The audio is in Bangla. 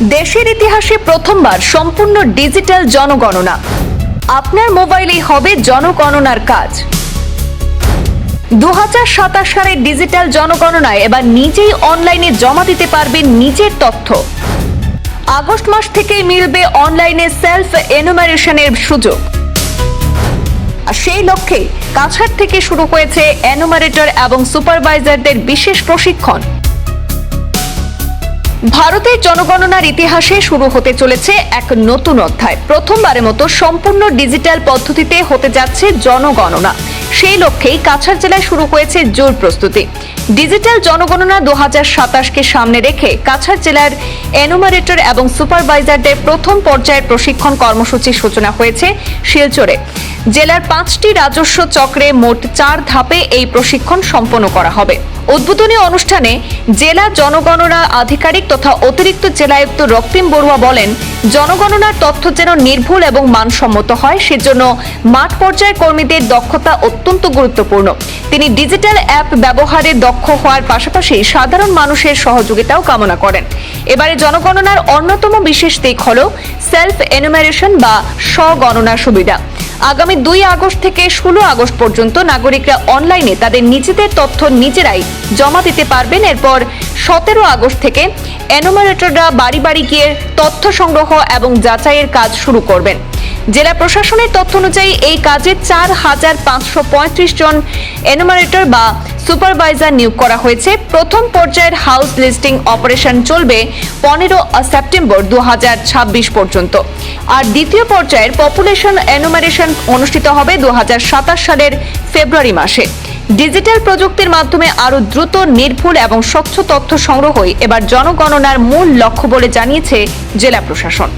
দেশের ইতিহাসে প্রথমবার সম্পূর্ণ ডিজিটাল জনগণনা। আপনার মোবাইলেই হবে জনগণনার কাজ। 2027 সালের ডিজিটাল জনগণনায় এবার নিজেই অনলাইনে জমা দিতে পারবেন নিজের তথ্য। আগস্ট মাস থেকেই মিলবে অনলাইনে সেলফ এনুমারেশনের সুযোগ। আর সেই লক্ষ্যে কাছাড় থেকে শুরু হয়েছে এনুমারেটর এবং সুপারভাইজারদের বিশেষ প্রশিক্ষণ। ভারতের জনগণনার ইতিহাসে শুরু হতে চলেছে এক নতুন অধ্যায়। প্রথমবারের মতো সম্পূর্ণ ডিজিটাল পদ্ধতিতে হতে যাচ্ছে জনগণনা। সেই লক্ষ্যেই কাছাড় জেলায় শুরু হয়েছে জোর প্রস্তুতি। ডিজিটাল জনগণনা 2027কে সামনে রেখে কাছাড় জেলার এনুমারেটর এবং সুপারভাইজারদের প্রথম পর্যায়ের প্রশিক্ষণ কর্মসূচির সূচনা হয়েছে শিলচরে। জেলার 5টি রাজস্ব চক্রে মোট 4 ধাপে এই প্রশিক্ষণ সম্পন্ন করা হবে। উদ্বোধনী অনুষ্ঠানে জেলা জনগণনা আধিকারিক তথা অতিরিক্ত জেলায়ুক্ত রক্তিম বড়ুয়া বলেন, জনগণনার তথ্য যেন নির্ভুল এবং মানসম্মত হয় সেজন্য মাঠ পর্যায়ের কর্মীদের দক্ষতা অত্যন্ত গুরুত্বপূর্ণ। তিনি ডিজিটাল অ্যাপ ব্যবহারে দক্ষ হওয়ার পাশাপাশি সাধারণ মানুষের সহযোগিতাও কামনা করেন। এবারে জনগণনার অন্যতম বিশেষ দিক হল সেলফ এনুমারেশন বা স্বগণনা সুবিধা। আগামী 2 আগস্ট থেকে 16 আগস্ট পর্যন্ত নাগরিকরা অনলাইনে তাদের নিজেদের তথ্য নিজেরাই জমা দিতে পারবেন। এরপর 17 আগস্ট থেকে এনুমারেটররা বাড়ি বাড়ি গিয়ে তথ্য সংগ্রহ এবং যাচাইয়ের কাজ শুরু করবেন। জেলা প্রশাসনের তথ্য অনুযায়ী এই কাজে 4535 জন এনুমারেটর বা সুপারভাইজার নিয়োগ করা হয়েছে। প্রথম পর্যায়ের হাউস লিস্টিং অপারেশন চলবে 15 সেপ্টেম্বর 2026 পর্যন্ত। আর দ্বিতীয় পর্যায়ের পপুলেশন এনুমারেশন অনুষ্ঠিত হবে 2027 সালের ফেব্রুয়ারি মাসে। ডিজিটাল প্রযুক্তির মাধ্যমে আরো দ্রুত, নির্ভুল এবং স্বচ্ছ তথ্য সংগ্রহই এবার জনগণনার মূল লক্ষ্য বলে জানিয়েছে জেলা প্রশাসন।